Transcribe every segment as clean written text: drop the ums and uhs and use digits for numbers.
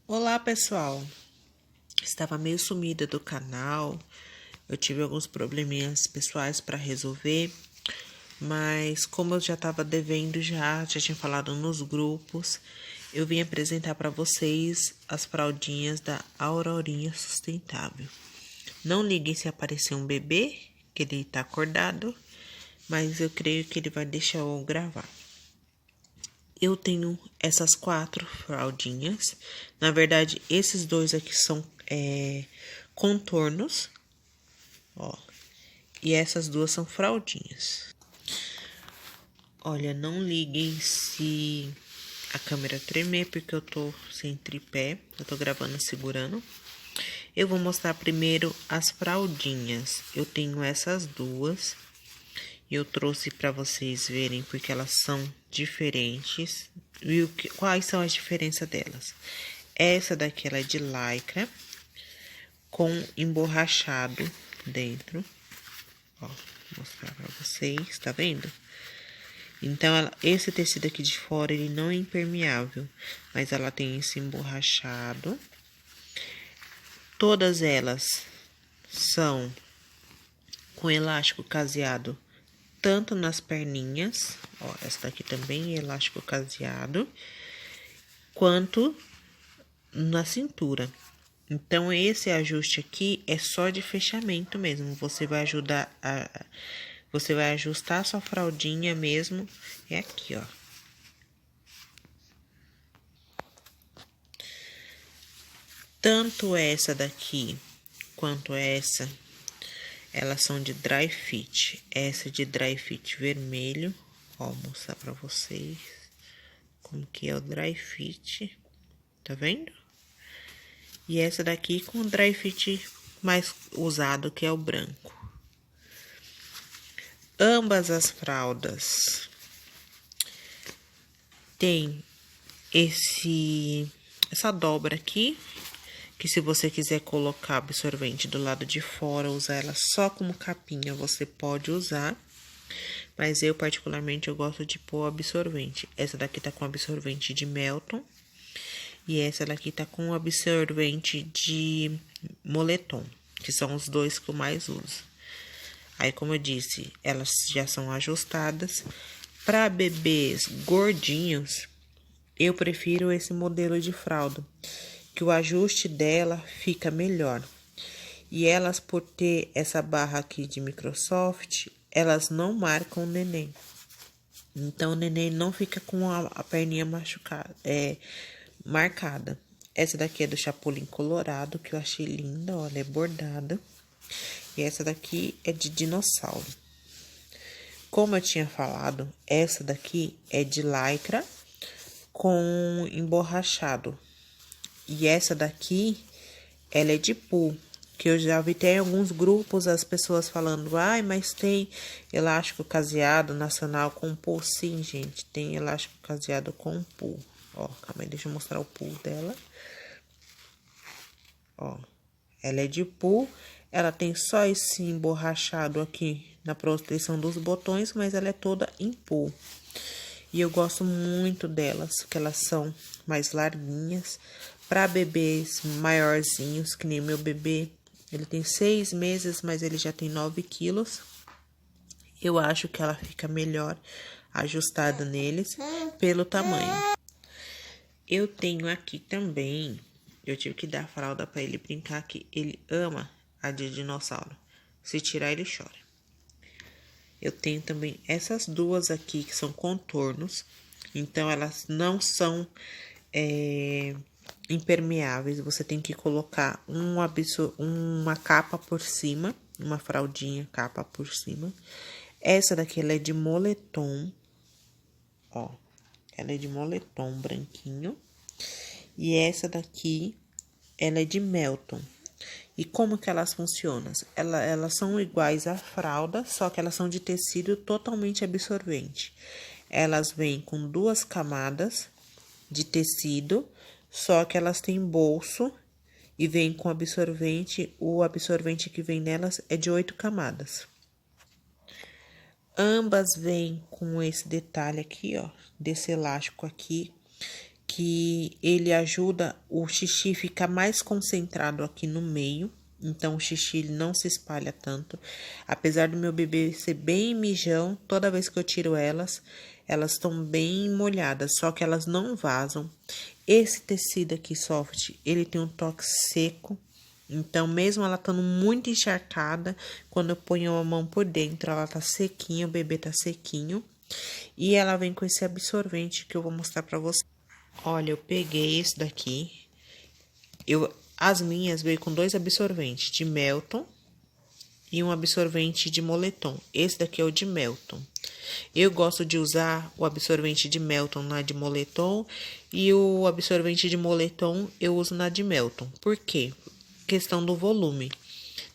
Olá, pessoal. Estava meio sumida do canal. Eu tive alguns probleminhas pessoais para resolver, mas como eu já estava devendo já tinha falado nos grupos, eu vim apresentar para vocês as fraldinhas da Aurorinha Sustentável. Não liguem se aparecer um bebê, que ele está acordado, mas eu creio que ele vai deixar eu gravar. Eu tenho essas 4 fraldinhas. Na verdade, esses dois aqui são contornos, ó. E essas duas são fraldinhas. Olha, não liguem se a câmera tremer, porque eu tô sem tripé. Eu tô gravando segurando. Eu vou mostrar primeiro as fraldinhas. Eu tenho essas duas. E eu trouxe para vocês verem porque elas são diferentes. E quais são as diferenças delas? Essa daqui ela é de lycra com emborrachado dentro. Ó, vou mostrar para vocês, tá vendo? Então, esse tecido aqui de fora, ele não é impermeável, mas ela tem esse emborrachado. Todas elas são com elástico caseado tanto nas perninhas, ó, essa daqui também é elástico caseado, quanto na cintura. Então, esse ajuste aqui é só de fechamento mesmo. Você vai ajustar a sua fraldinha mesmo, é aqui, ó. Tanto essa daqui quanto essa, elas são de dry fit. Essa de dry fit vermelho, ó, vou mostrar pra vocês como que é o dry fit, tá vendo? E essa daqui com o dry fit mais usado, que é o branco. Ambas as fraldas tem essa dobra aqui, que se você quiser colocar absorvente do lado de fora, usar ela só como capinha, você pode usar. Mas eu, particularmente, eu gosto de pôr absorvente. Essa daqui tá com absorvente de Melton. E essa daqui tá com absorvente de moletom, que são os dois que eu mais uso. Aí, como eu disse, elas já são ajustadas. Para bebês gordinhos, eu prefiro esse modelo de fralda, que o ajuste dela fica melhor. E elas, por ter essa barra aqui de Microsoft, elas não marcam o neném. Então, o neném não fica com a perninha machucada, marcada. Essa daqui é do Chapolin Colorado, que eu achei linda, olha, é bordada. E essa daqui é de dinossauro. Como eu tinha falado, essa daqui é de lycra com emborrachado. E essa daqui, ela é de pool, que eu já vi até em alguns grupos as pessoas falando, ai, mas tem elástico caseado nacional com pool. Sim, gente, tem elástico caseado com pool. Ó, calma aí, deixa eu mostrar o pool dela. Ó, ela é de pool, ela tem só esse emborrachado aqui na proteção dos botões, mas ela é toda em pool. E eu gosto muito delas, porque elas são mais larguinhas. Para bebês maiorzinhos, que nem meu bebê, ele tem 6 meses, mas ele já tem 9 quilos. Eu acho que ela fica melhor ajustada neles pelo tamanho. Eu tenho aqui também, eu tive que dar fralda para ele brincar, que ele ama a de dinossauro. Se tirar, ele chora. Eu tenho também essas duas aqui, que são contornos. Então, elas não são impermeáveis. Você tem que colocar uma capa por cima, uma fraldinha capa por cima. Essa daqui, ela é de moletom, ó. Ela é de moletom branquinho. E essa daqui, ela é de Melton. E como que elas funcionam? Elas são iguais à fralda, só que elas são de tecido totalmente absorvente. Elas vêm com 2 camadas de tecido, só que elas têm bolso e vem com absorvente. O absorvente que vem nelas é de 8 camadas. Ambas vêm com esse detalhe aqui, ó, desse elástico aqui, que ele ajuda o xixi ficar mais concentrado aqui no meio. Então, o xixi ele não se espalha tanto. Apesar do meu bebê ser bem mijão, toda vez que eu tiro elas estão bem molhadas, só que elas não vazam. Esse tecido aqui, soft, ele tem um toque seco. Então, mesmo ela estando muito encharcada, quando eu ponho a mão por dentro, ela tá sequinha, o bebê tá sequinho. E ela vem com esse absorvente que eu vou mostrar pra você. Olha, eu peguei esse daqui. As minhas veio com 2 absorventes, de Melton e um absorvente de Moletom. Esse daqui é o de Melton. Eu gosto de usar o absorvente de Melton na de Moletom e o absorvente de Moletom eu uso na de Melton. Por quê? Questão do volume.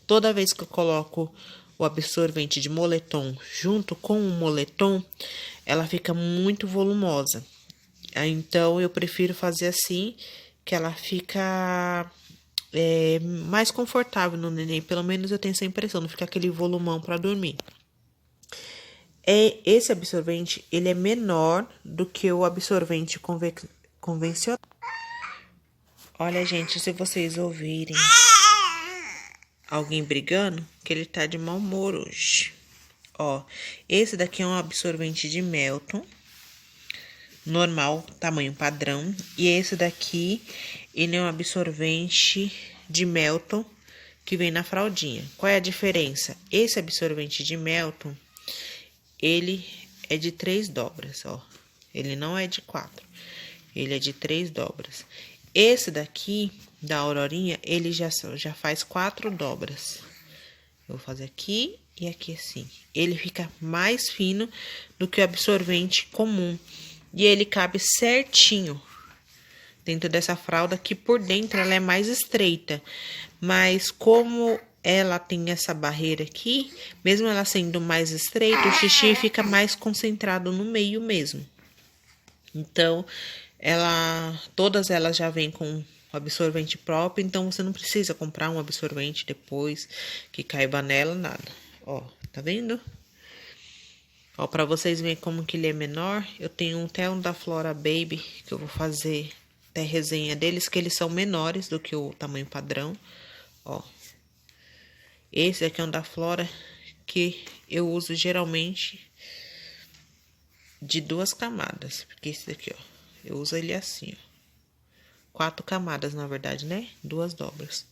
Toda vez que eu coloco o absorvente de Moletom junto com o Moletom, ela fica muito volumosa. Então, eu prefiro fazer assim, que ela fica mais confortável no neném. Pelo menos eu tenho essa impressão, não fica aquele volumão para dormir. Esse absorvente, ele é menor do que o absorvente convencional. Olha, gente, se vocês ouvirem alguém brigando, que ele tá de mau humor hoje. Ó, esse daqui é um absorvente de Melton, normal, tamanho padrão. E esse daqui, ele é um absorvente de Melton, que vem na fraldinha. Qual é a diferença? Esse absorvente de Melton, ele é de 3 dobras, ó. Ele não é de 4, ele é de 3 dobras. Esse daqui, da Aurorinha, ele já faz 4 dobras. Eu vou fazer aqui e aqui assim. Ele fica mais fino do que o absorvente comum. E ele cabe certinho dentro dessa fralda, que por dentro ela é mais estreita. Mas como ela tem essa barreira aqui, mesmo ela sendo mais estreita, o xixi fica mais concentrado no meio mesmo. Então, todas elas já vêm com absorvente próprio, então você não precisa comprar um absorvente depois que caiba nela, nada. Ó, tá vendo? Ó, pra vocês verem como que ele é menor, eu tenho até um da Flora Baby, que eu vou fazer até resenha deles, que eles são menores do que o tamanho padrão. Ó, esse aqui é um da Flora, que eu uso geralmente de 2 camadas, porque esse daqui, ó, eu uso ele assim, ó. 4 camadas, na verdade, né? 2 dobras.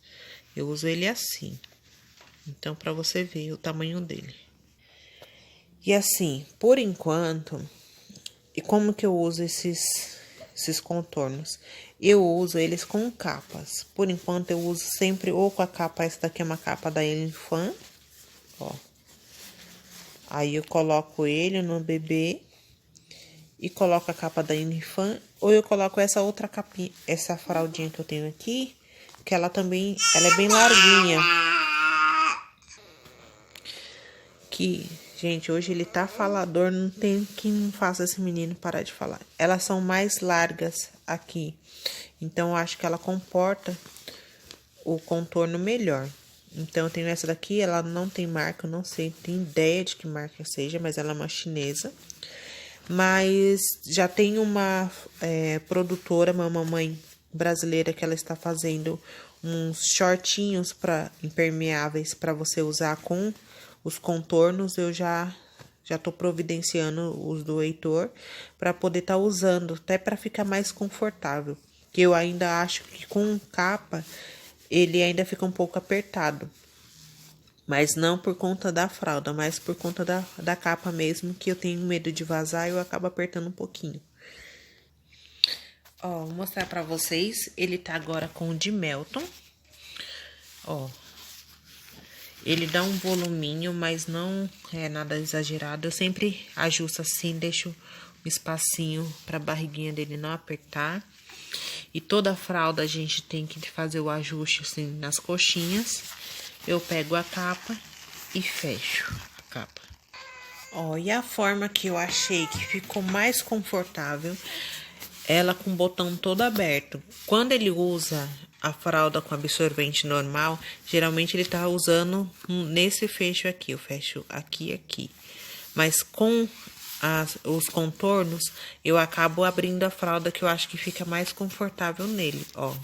Eu uso ele assim. Então, pra você ver o tamanho dele. E assim, por enquanto, e como que eu uso esses contornos? Eu uso eles com capas. Por enquanto, eu uso sempre ou com a capa, essa daqui é uma capa da Elifan, ó. Aí, eu coloco ele no bebê e coloco a capa da Elifan, ou eu coloco essa outra capinha, essa fraldinha que eu tenho aqui, que ela é bem larguinha. Que, gente, hoje ele tá falador, não tem quem faça esse menino parar de falar. Elas são mais largas aqui, então eu acho que ela comporta o contorno melhor. Então, eu tenho essa daqui, ela não tem marca, eu não sei, tem ideia de que marca seja, mas ela é uma chinesa. Mas já tem uma produtora, uma mamãe brasileira, que ela está fazendo uns shortinhos impermeáveis para você usar com os contornos. Eu já tô providenciando os do Heitor para poder estar usando, até para ficar mais confortável. Que eu ainda acho que com capa ele ainda fica um pouco apertado. Mas não por conta da fralda, mas por conta da capa mesmo, que eu tenho medo de vazar e eu acabo apertando um pouquinho. Ó, vou mostrar pra vocês. Ele tá agora com o de Melton. Ó. Ele dá um voluminho, mas não é nada exagerado. Eu sempre ajusto assim, deixo um espacinho pra barriguinha dele não apertar. E toda a fralda a gente tem que fazer o ajuste assim nas coxinhas. Eu pego a capa e fecho a capa. Ó, e a forma que eu achei que ficou mais confortável, ela com o botão todo aberto. Quando ele usa a fralda com absorvente normal, geralmente ele tá usando nesse fecho aqui. Eu fecho aqui e aqui. Mas com os contornos, eu acabo abrindo a fralda, que eu acho que fica mais confortável nele, ó.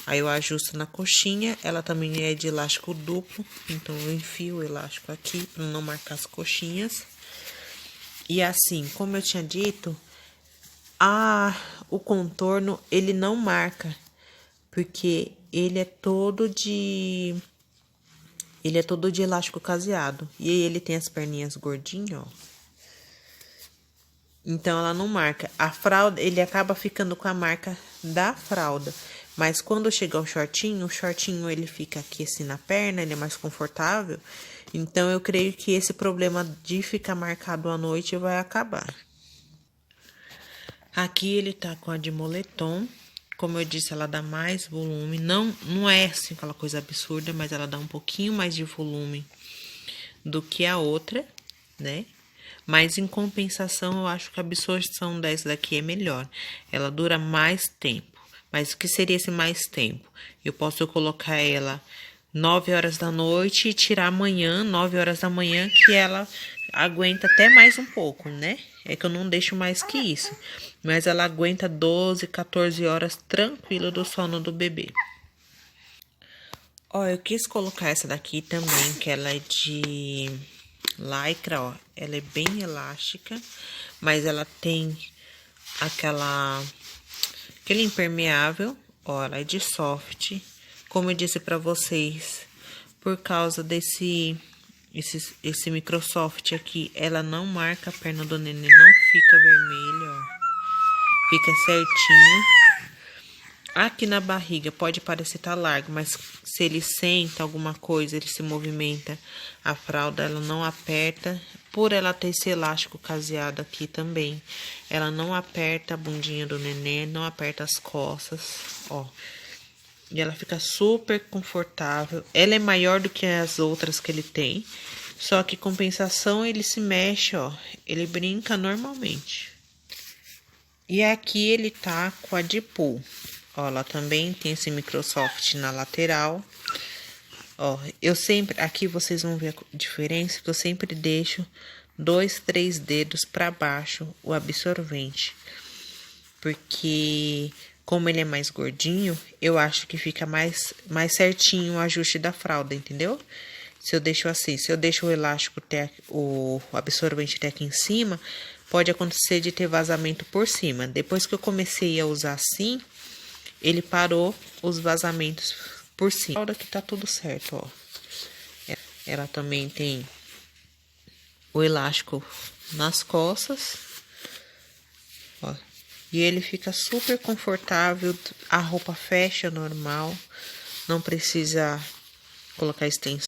Aí eu ajusto na coxinha, ela também é de elástico duplo, então eu enfio o elástico aqui para não marcar as coxinhas. E assim, como eu tinha dito, o contorno ele não marca, porque ele é todo de elástico caseado. E aí ele tem as perninhas gordinhas, ó. Então ela não marca. A fralda, ele acaba ficando com a marca da fralda. Mas quando chega o shortinho ele fica aqui assim na perna, ele é mais confortável. Então eu creio que esse problema de ficar marcado à noite vai acabar. Aqui ele tá com a de moletom. Como eu disse, ela dá mais volume. Não é assim aquela coisa absurda, mas ela dá um pouquinho mais de volume do que a outra, né? Mas em compensação, eu acho que a absorção dessa daqui é melhor. Ela dura mais tempo. Mas o que seria esse mais tempo? Eu posso colocar ela 9 horas da noite e tirar amanhã, 9 horas da manhã, que ela aguenta até mais um pouco, né? É que eu não deixo mais que isso. Mas ela aguenta 12, 14 horas tranquilo do sono do bebê. Ó, eu quis colocar essa daqui também, que ela é de lycra, ó. Ela é bem elástica, mas ela tem aquele impermeável, ó, ela é de soft. Como eu disse pra vocês, por causa esse Microsoft aqui, ela não marca a perna do neném, não fica vermelha, ó. Fica certinho. Aqui na barriga pode parecer tá largo, mas se ele senta alguma coisa, ele se movimenta, a fralda ela não aperta. Por ela ter esse elástico caseado aqui também, ela não aperta a bundinha do neném, não aperta as costas, ó. E ela fica super confortável. Ela é maior do que as outras que ele tem, só que compensação ele se mexe, ó. Ele brinca normalmente. E aqui ele tá com a de pool. Ó, ela também tem esse Microsoft na lateral. Ó, eu sempre, aqui vocês vão ver a diferença, que eu sempre deixo 2, 3 dedos para baixo o absorvente. Porque, como ele é mais gordinho, eu acho que fica mais certinho o ajuste da fralda, entendeu? Se eu deixo assim, se eu deixo o elástico, o absorvente até aqui em cima, pode acontecer de ter vazamento por cima. Depois que eu comecei a usar assim, ele parou os vazamentos por cima. Agora que tá tudo certo, ó. Ela também tem o elástico nas costas, ó. E ele fica super confortável, a roupa fecha normal, não precisa colocar extensão.